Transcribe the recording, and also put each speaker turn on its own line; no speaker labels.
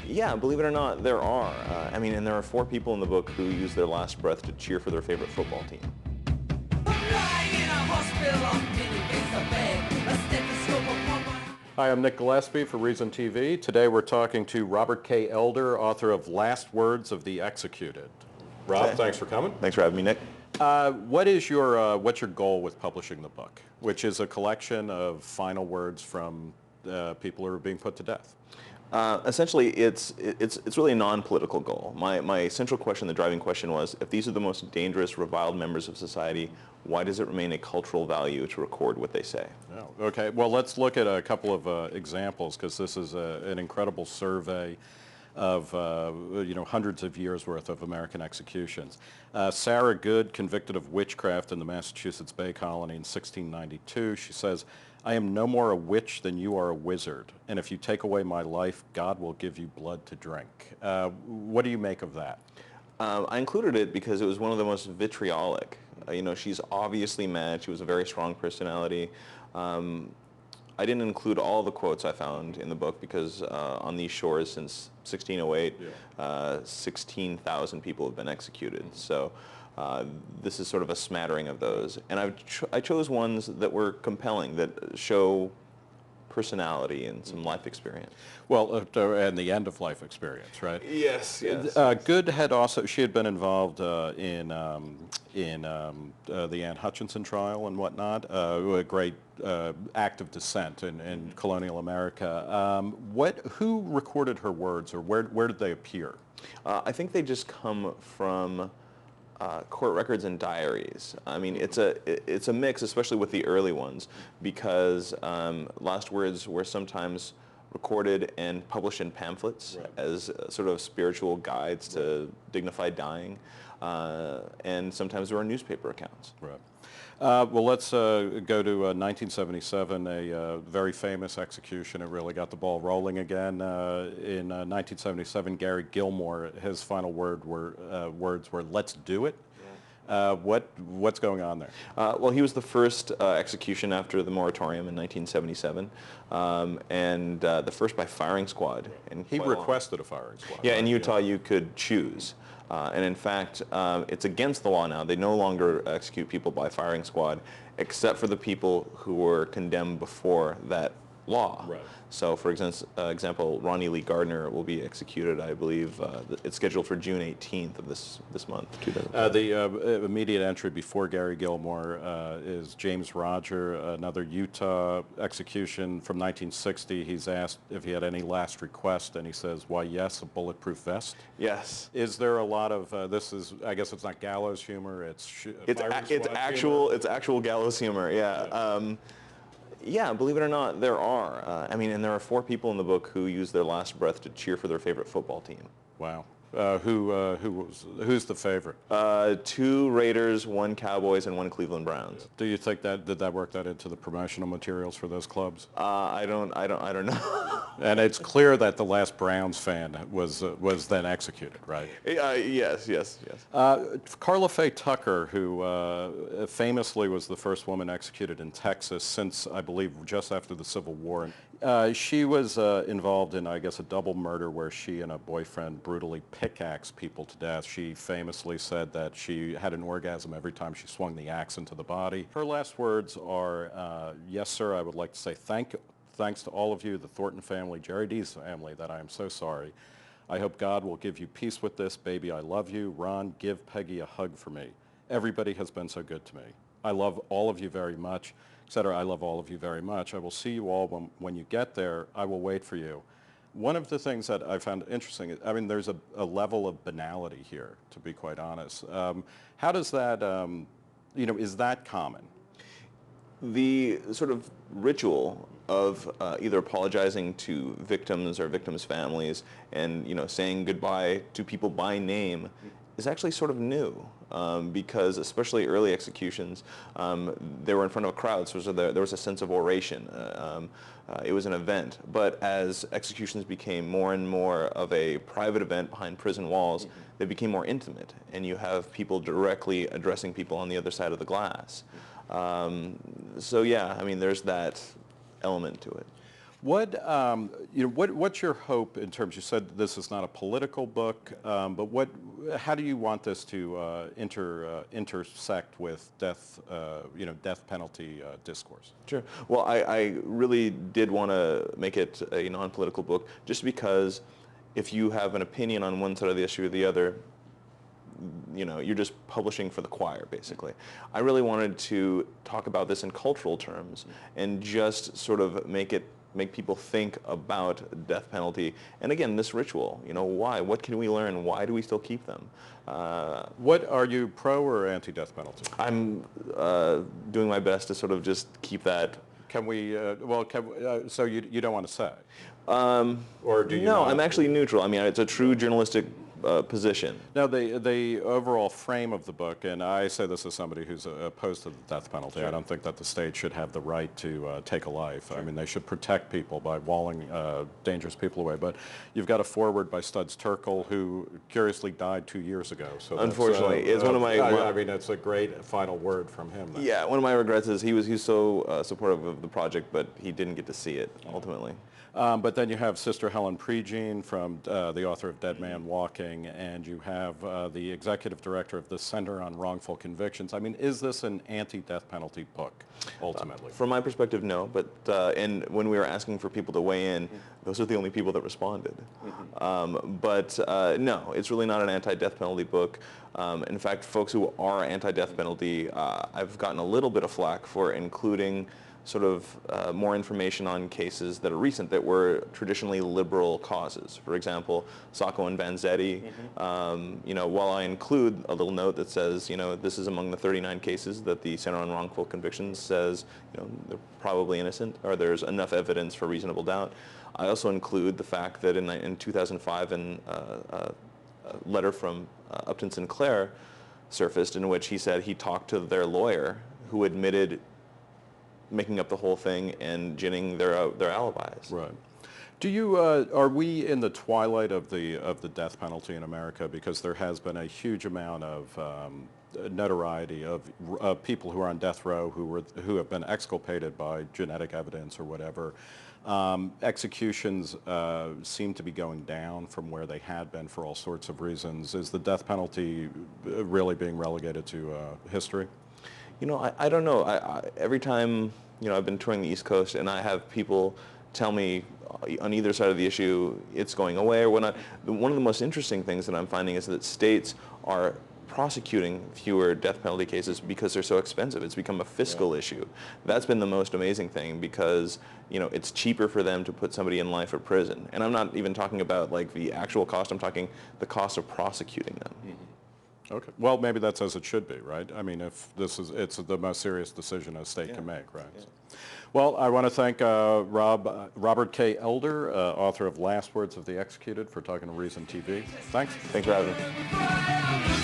Yeah, believe it or not, there are. I mean, and there are 4 people in the book who use their last breath to cheer for their favorite football team.
Hi, I'm Nick Gillespie for Reason TV. Today we're talking to Robert K. Elder, author of Last Words of the Executed. Rob, thanks for coming.
Thanks for having me, Nick.
What's your goal with publishing the book, which is a collection of final words from people who are being put to death?
Essentially, it's really a non-political goal. My central question, the driving question was, if these are the most dangerous, reviled members of society, why does it remain a cultural value to record what they say?
Oh, okay, well, let's look at a couple of examples, because this is an incredible survey of hundreds of years worth of American executions. Sarah Goode, convicted of witchcraft in the Massachusetts Bay Colony in 1692, she says, "I am no more a witch than you are a wizard, and if you take away my life, God will give you blood to drink." What do you make of that?
I included it because it was one of the most vitriolic. She's obviously mad. She was a very strong personality. I didn't include all the quotes I found in the book because on these shores since 1608, 16,000 people have been executed. So this is sort of a smattering of those. And I chose ones that were compelling, that show personality and some life experience.
Well, and the end of life experience, right?
Yes, yes.
Goode she had been involved in the Anne Hutchinson trial and whatnot, a great act of dissent in colonial America. Who recorded her words, or where did they appear?
I think they just come from court records and diaries. I mean, it's a mix, especially with the early ones, because last words were sometimes recorded and published in pamphlets as sort of spiritual guides to dignified dying, and sometimes there were newspaper accounts.
Right. Well, let's go to 1977, a very famous execution. It really got the ball rolling again. In 1977, Gary Gilmore, his final words were, "Let's do it." What's going on there?
Well, he was the first execution after the moratorium in 1977, and the first by firing squad.
He requested a firing squad.
Yeah, in Utah you could choose. And in fact, it's against the law now. They no longer execute people by firing squad, except for the people who were condemned before that law. Right. So, for example, Ronnie Lee Gardner will be executed, I believe. It's scheduled for June 18th of this month, 2012.
The immediate entry before Gary Gilmore is James Roger, another Utah execution from 1960. He's asked if he had any last request, and he says, "Why, yes, a bulletproof vest."
Yes.
Is there a lot of this is? I guess it's not gallows humor. It's
actual gallows humor. Yeah. Yeah, believe it or not, there are. I mean, and there are 4 people in the book who use their last breath to cheer for their favorite football team.
Wow. Who's the favorite?
2 Raiders, 1 Cowboys, and 1 Cleveland Browns.
Do you think did that work that into the promotional materials for those clubs?
I don't know.
And it's clear that the last Browns fan was then executed, right?
Yes.
Karla Faye Tucker, who famously was the first woman executed in Texas since, I believe, just after the Civil War. She was involved in, I guess, a double murder where she and a boyfriend brutally pickaxed people to death. She famously said that she had an orgasm every time she swung the axe into the body. Her last words are, "Yes, sir, I would like to say thanks to all of you, the Thornton family, Jerry D's family, that I am so sorry. I hope God will give you peace with this. Baby, I love you. Ron, give Peggy a hug for me. Everybody has been so good to me. I love all of you very much, etc. I love all of you very much. I will see you all when you get there. I will wait for you." One of the things that I found interesting, I mean, there's a level of banality here, to be quite honest. How does that, is that common?
The sort of ritual of either apologizing to victims or victims' families and saying goodbye to people by name is actually sort of new, because especially early executions, they were in front of a crowd, so there was a sense of oration. It was an event. But as executions became more and more of a private event behind prison walls, they became more intimate, and you have people directly addressing people on the other side of the glass. So yeah, I mean, there's that element to it.
What, what's your hope in terms, you said this is not a political book, but how do you want this to intersect with death, death penalty discourse?
Sure. Well, I really did want to make it a non-political book just because if you have an opinion on one side of the issue or the other, you're just publishing for the choir, basically. I really wanted to talk about this in cultural terms and just sort of make people think about death penalty. And again, this ritual, why? What can we learn? Why do we still keep them?
What are you, pro or anti-death penalty?
I'm doing my best to sort of just keep that.
Can we, so you don't want to say? Or do you
No,
not?
I'm actually neutral. I mean, it's a true journalistic position.
Now, the overall frame of the book, and I say this as somebody who's opposed to the death penalty. Sure. I don't think that the state should have the right to take a life. Sure. I mean, they should protect people by walling dangerous people away. But you've got a foreword by Studs Terkel, who curiously died 2 years ago. So
unfortunately, it's one of my.
I mean, it's a great final word from him. Then.
Yeah, one of my regrets is he's so supportive of the project, but he didn't get to see it ultimately.
But then you have Sister Helen Prejean, from the author of Dead Man Walking, and you have the executive director of the Center on Wrongful Convictions. I mean, is this an anti-death penalty book, ultimately?
From my perspective, no. But and when we were asking for people to weigh in, those are the only people that responded. No, it's really not an anti-death penalty book. In fact, folks who are anti-death penalty, I've gotten a little bit of flack for including sort of more information on cases that are recent that were traditionally liberal causes. For example, Sacco and Vanzetti. While I include a little note that says, this is among the 39 cases that the Center on Wrongful Convictions says, they're probably innocent, or there's enough evidence for reasonable doubt. I also include the fact that in 2005, a letter from Upton Sinclair surfaced in which he said he talked to their lawyer, who admitted making up the whole thing and ginning their alibis.
Right. Do you are we in the twilight of the death penalty in America? Because there has been a huge amount of notoriety of people who are on death row who have been exculpated by genetic evidence or whatever. Executions seem to be going down from where they had been for all sorts of reasons. Is the death penalty really being relegated to history?
I don't know. Every time, I've been touring the East Coast and I have people tell me on either side of the issue it's going away or whatnot. One of the most interesting things that I'm finding is that states are prosecuting fewer death penalty cases because they're so expensive. It's become a fiscal issue. That's been the most amazing thing because, it's cheaper for them to put somebody in life or prison. And I'm not even talking about like the actual cost. I'm talking the cost of prosecuting them.
Okay. Well, maybe that's as it should be, right? I mean, if it's the most serious decision a state can make, right? Yeah. Well, I want to thank Robert K. Elder, author of Last Words of the Executed, for talking to Reason TV. Thanks.
Thanks for having me.